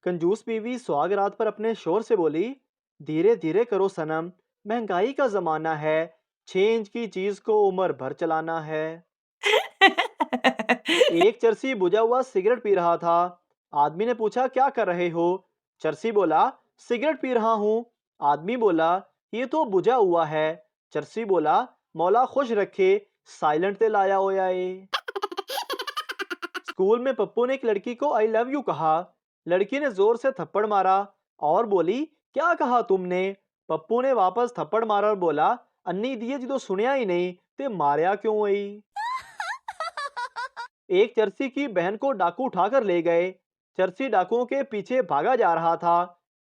कंजूस बीवी सुहागरात पर अपने शोर से बोली, धीरे धीरे करो सनम, महंगाई का जमाना है, 6 इंच की चीज को उम्र भर चलाना है। एक चरसी बुझा हुआ सिगरेट पी रहा था। आदमी ने पूछा, क्या कर रहे हो? चरसी बोला, सिगरेट पी रहा हूँ। आदमी बोला, ये तो बुझा हुआ है। चरसी बोला, मौला खुश रखे, साइलेंट ते लाया होया ए। स्कूल में पप्पू ने एक लड़की को आई लव यू कहा। लड़की ने जोर से थप्पड़ मारा और बोली, क्या कहा तुमने? पप्पू ने वापस थप्पड़ मारा और बोला, अन्नी दिए जी तो सुनिया ही नहीं, ते मारिया क्यों आई? एक चरसी की बहन को डाकू उठाकर ले गए। चरसी डाकुओं के पीछे भागा जा रहा था।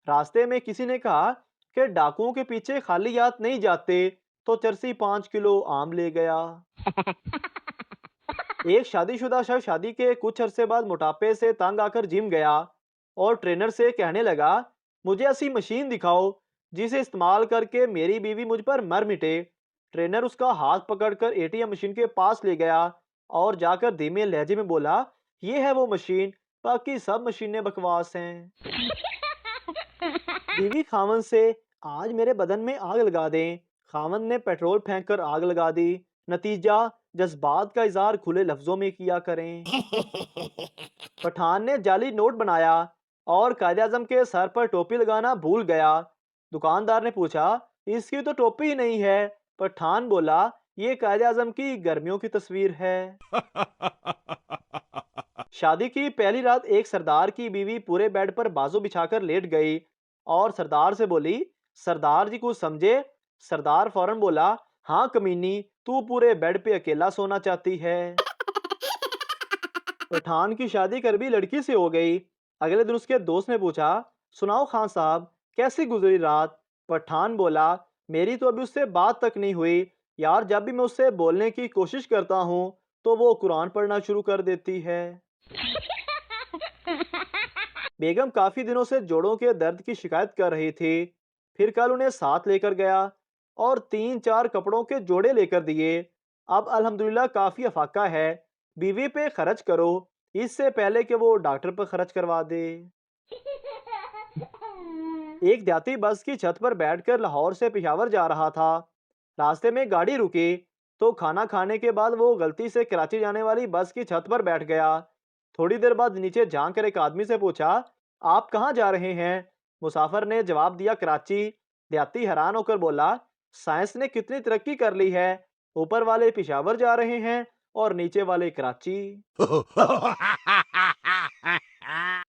रास्ते में किसी ने कहा कि डाकुओं के पीछे खाली हाथ नहीं जाते, तो चरसी 5 किलो आम ले गया। एक शादीशुदा शख्स शादी के कुछ अरसे बाद मोटापे से तंग आकर जिम गया और ट्रेनर से कहने लगा, मुझे ऐसी मशीन दिखाओ जिसे इस्तेमाल करके मेरी बीवी मुझ पर मर मिटे। ट्रेनर उसका हाथ पकड़कर एटीएम मशीन के पास ले गया और जाकर धीमे लहजे में बोला, ये है वो मशीन, बाकी सब मशीनें बकवास हैं। बीवी खावन से, आज मेरे बदन में आग लगा दें। खावन ने पेट्रोल फेंक कर आग लगा दी। नतीजा, जज्बात का इजहार खुले लफ्जों में किया करें। पठान ने जाली नोट बनाया और कायदे आजम के सर पर टोपी लगाना भूल गया। दुकानदार ने पूछा, इसकी तो टोपी ही नहीं है। पठान बोला, ये कायदे आजम की गर्मियों की तस्वीर है। शादी की पहली रात एक सरदार की बीवी पूरे बेड पर बाजू बिछाकर लेट गई और सरदार से बोली, सरदार जी कुछ समझे? सरदार फौरन बोला, हाँ कमीनी, तू पूरे बेड पे अकेला सोना चाहती है। पठान की शादी कर भी लड़की से हो गई। अगले दिन उसके दोस्त ने पूछा, सुनाओ खान साहब, कैसी गुजरी रात? पठान बोला, मेरी तो अभी उससे बात तक नहीं हुई यार, जब भी मैं उससे बोलने की कोशिश करता हूँ तो वो कुरान पढ़ना शुरू कर देती है। बेगम काफी दिनों से जोड़ों के दर्द की शिकायत कर रही थी। फिर कल उन्हें साथ लेकर गया और 3-4 कपड़ों के जोड़े लेकर दिए। अब अल्हम्दुलिल्लाह काफी अफाका है। बीवी पे खर्च करो, इससे पहले कि वो डॉक्टर पर खर्च करवा दे। एक देहाती बस की छत पर बैठकर लाहौर से पेशावर जा रहा था। रास्ते में गाड़ी रुकी तो खाना खाने के बाद वो गलती से कराची जाने वाली बस की छत पर बैठ गया। थोड़ी देर बाद नीचे झांक कर एक आदमी से पूछा, आप कहाँ जा रहे हैं? मुसाफिर ने जवाब दिया, कराची। देहाती हैरान होकर बोला, साइंस ने कितनी तरक्की कर ली है, ऊपर वाले पेशावर जा रहे हैं और नीचे वाले कराची।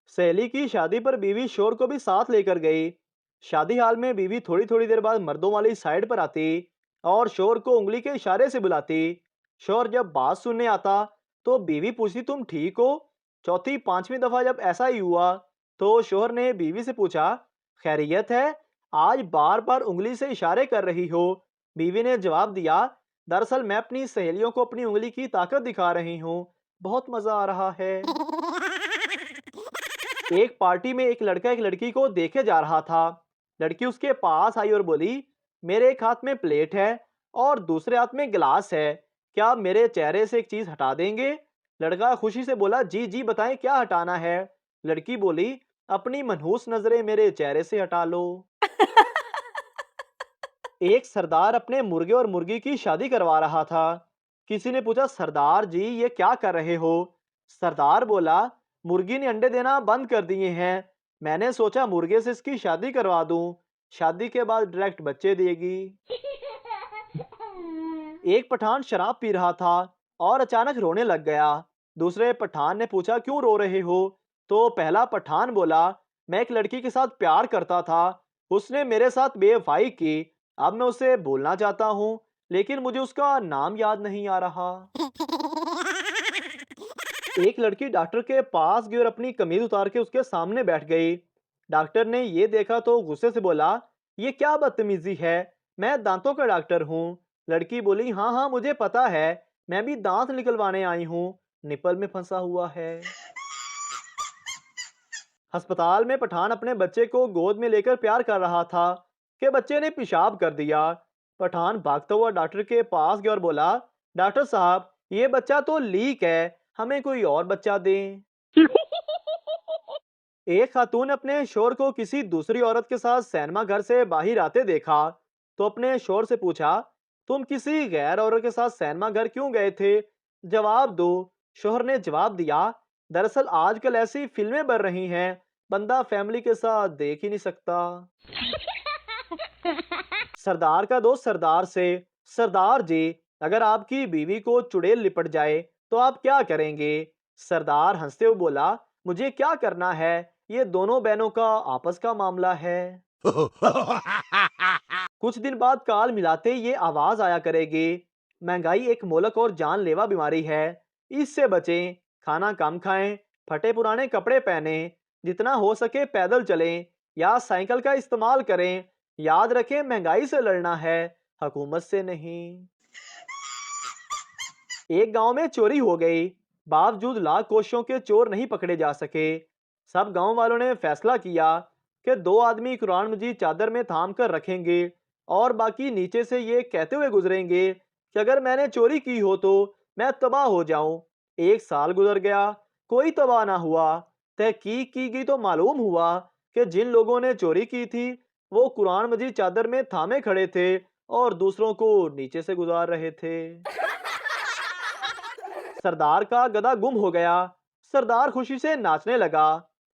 सहेली की शादी पर बीवी शोर को भी साथ लेकर गई। शादी हाल में बीवी थोड़ी थोड़ी देर बाद मर्दों वाली साइड पर आती और शोर को उंगली के इशारे से बुलाती। शोर जब बात सुनने आता तो बीवी पूछती, तुम ठीक हो? चौथी पांचवी दफा जब ऐसा ही हुआ तो शोहर ने बीवी से पूछा, खैरियत है, आज बार बार उंगली से इशारे कर रही हो? बीवी ने जवाब दिया, दरअसल मैं अपनी सहेलियों को अपनी उंगली की ताकत दिखा रही हूँ, बहुत मजा आ रहा है। एक पार्टी में एक लड़का एक लड़की को देखे जा रहा था। लड़की उसके पास आई और बोली, मेरे एक हाथ में प्लेट है और दूसरे हाथ में गिलास है, क्या आप मेरे चेहरे से एक चीज हटा देंगे? लड़का खुशी से बोला, जी जी बताएं क्या हटाना है? लड़की बोली, अपनी मनहूस नजरें मेरे चेहरे से हटा लो। एक सरदार अपने मुर्गे और मुर्गी की शादी करवा रहा था। किसी ने पूछा, सरदार जी ये क्या कर रहे हो? सरदार बोला, मुर्गी ने अंडे देना बंद कर दिए हैं, मैंने सोचा मुर्गे से इसकी शादी करवा दूं, शादी के बाद डायरेक्ट बच्चे देगी। एक पठान शराब पी रहा था और अचानक रोने लग गया। दूसरे पठान ने पूछा, क्यों रो रहे हो? तो पहला पठान बोला, मैं एक लड़की के साथ प्यार करता था, उसने मेरे साथ बेवफाई की, अब मैं उसे भूलना चाहता हूँ लेकिन मुझे उसका नाम याद नहीं आ रहा। एक लड़की डॉक्टर के पास गई और अपनी कमीज उतार के उसके सामने बैठ गई। डॉक्टर ने ये देखा तो गुस्से से बोला, ये क्या बदतमीजी है, मैं दांतों का डॉक्टर हूँ। लड़की बोली, हाँ हाँ मुझे पता है, मैं भी दांत निकलवाने आई हूँ, निपल में फंसा हुआ है। अस्पताल में पठान अपने बच्चे को गोद में लेकर प्यार कर रहा था कि बच्चे ने पेशाब कर दिया। पठान भागता हुआ डॉक्टर के पास गया और बोला, डॉक्टर साहब ये बच्चा तो लीक है, हमें कोई और बच्चा दें। एक खातून ने अपने शोहर को किसी दूसरी औरत के साथ सिनेमा घर से बाहर आते देखा, तो अपने शोहर से पूछा, तुम किसी गैर औरत के साथ सिनेमा घर क्यों गए थे? जवाब दो। शोहर ने जवाब दिया, दरअसल आजकल ऐसी फिल्में बन रही हैं, बंदा फैमिली के साथ देख ही नहीं सकता। सरदार का दोस्त सरदार से, सरदार जी, अगर आपकी बीवी को चुड़ैल लिपट जाए तो आप क्या करेंगे? सरदार हंसते हुए बोला, मुझे क्या करना है, ये दोनों बहनों का आपस का मामला है। कुछ दिन बाद काल मिलाते ये आवाज आया करेगी, महंगाई एक मोलक और जानलेवा बीमारी है, इससे बचें, खाना कम खाएं, फटे पुराने कपड़े पहने, जितना हो सके पैदल चलें या साइकिल का इस्तेमाल करें। याद रखें, महंगाई से लड़ना है, हुकूमत से नहीं। एक गांव में चोरी हो गई, बावजूद लाख कोशिशों के चोर नहीं पकड़े जा सके। सब गांव वालों ने फैसला किया कि दो आदमी कुरान मजीद चादर में थाम कर रखेंगे और बाकी नीचे से ये कहते हुए गुजरेंगे कि अगर मैंने चोरी की हो तो मैं तबाह हो जाऊं। एक साल गुजर गया, कोई तबाह ना हुआ। तहकीक की गई तो मालूम हुआ कि जिन लोगों ने चोरी की थी वो कुरान मजीद चादर में थामे खड़े थे और दूसरों को नीचे से गुजार रहे थे। सरदार का गधा गुम हो गया। सरदार खुशी से नाचने लगा।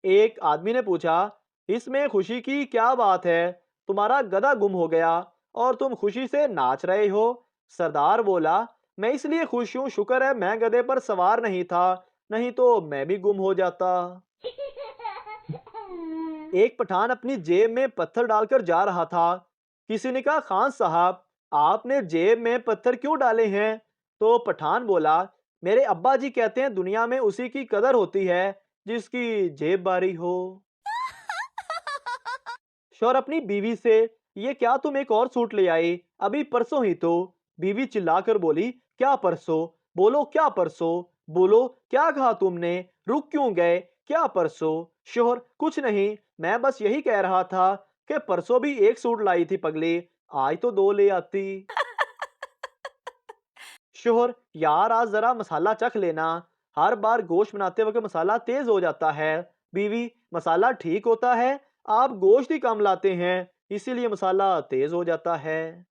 एक आदमी ने पूछा, इसमें खुशी की क्या बात है? तुम्हारा गधा गुम हो गया और तुम खुशी से नाच रहे हो। सरदार बोला, मैं इसलिए खुश हूं, शुक्र है मैं गधे पर सवार नहीं था, नहीं तो मैं भी गुम हो जाता। एक पठान अपनी जेब में पत्थर डालकर जा रहा था। किसी ने कहा, खान साहब, आपने जेब में पत्थर क्यों डाले हैं? तो पठान बोला, मेरे अब्बा जी कहते हैं दुनिया में उसी की कदर होती है जिसकी जेब बारी हो। शौहर अपनी बीवी से, ये क्या तुम एक और सूट ले आई? अभी परसों ही तो। बीवी चिल्लाकर बोली, क्या परसों? बोलो क्या परसों? बोलो क्या कहा तुमने? रुक क्यों गए? क्या परसों? शौहर, कुछ नहीं, मैं बस यही कह रहा था कि परसों भी एक सूट लाई थी पगली, आज तो दो ले आती। शोहर, यार आज जरा मसाला चख लेना, हर बार गोश्त बनाते वक्त मसाला तेज हो जाता है। बीवी, मसाला ठीक होता है, आप गोश्त ही कम लाते हैं, इसीलिए मसाला तेज हो जाता है।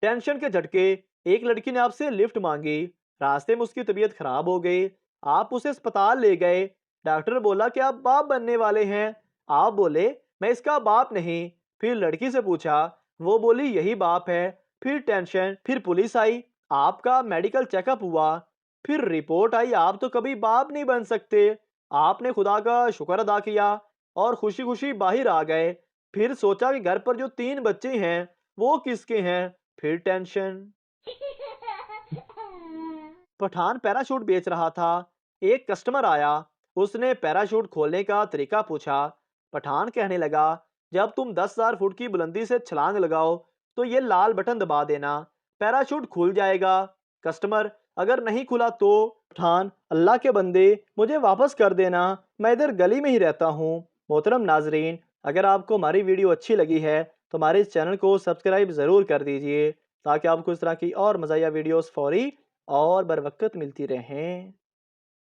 टेंशन के झटके, एक लड़की ने आपसे लिफ्ट मांगी, रास्ते में उसकी तबीयत खराब हो गई, आप उसे अस्पताल ले गए। डॉक्टर बोला कि आप बाप बनने वाले हैं। आप बोले, मैं इसका बाप नहीं। फिर लड़की से पूछा, वो बोली यही बाप है। फिर टेंशन, फिर पुलिस आई, आपका मेडिकल चेकअप हुआ, फिर रिपोर्ट आई आप तो कभी बाप नहीं बन सकते। आपने खुदा का शुक्र अदा किया और खुशी खुशी बाहर आ गए। फिर सोचा कि घर पर जो 3 बच्चे हैं वो किसके हैं। फिर टेंशन। पठान पैराशूट बेच रहा था। एक कस्टमर आया, उसने पैराशूट खोलने का तरीका पूछा। पठान कहने लगा, जब तुम 10,000 फुट की बुलंदी से छलांग लगाओ तो ये लाल बटन दबा देना, पैराशूट खुल जाएगा। कस्टमर, अगर नहीं खुला तो? पठान, अल्लाह के बंदे, मुझे वापस कर देना, मैं इधर गली में ही रहता हूँ। मोहतरम नाजरीन, अगर आपको हमारी वीडियो अच्छी लगी है तो हमारे इस चैनल को सब्सक्राइब ज़रूर कर दीजिए ताकि आपको इस तरह की और मज़ाया वीडियोस फौरी और बर वक्त मिलती रहें।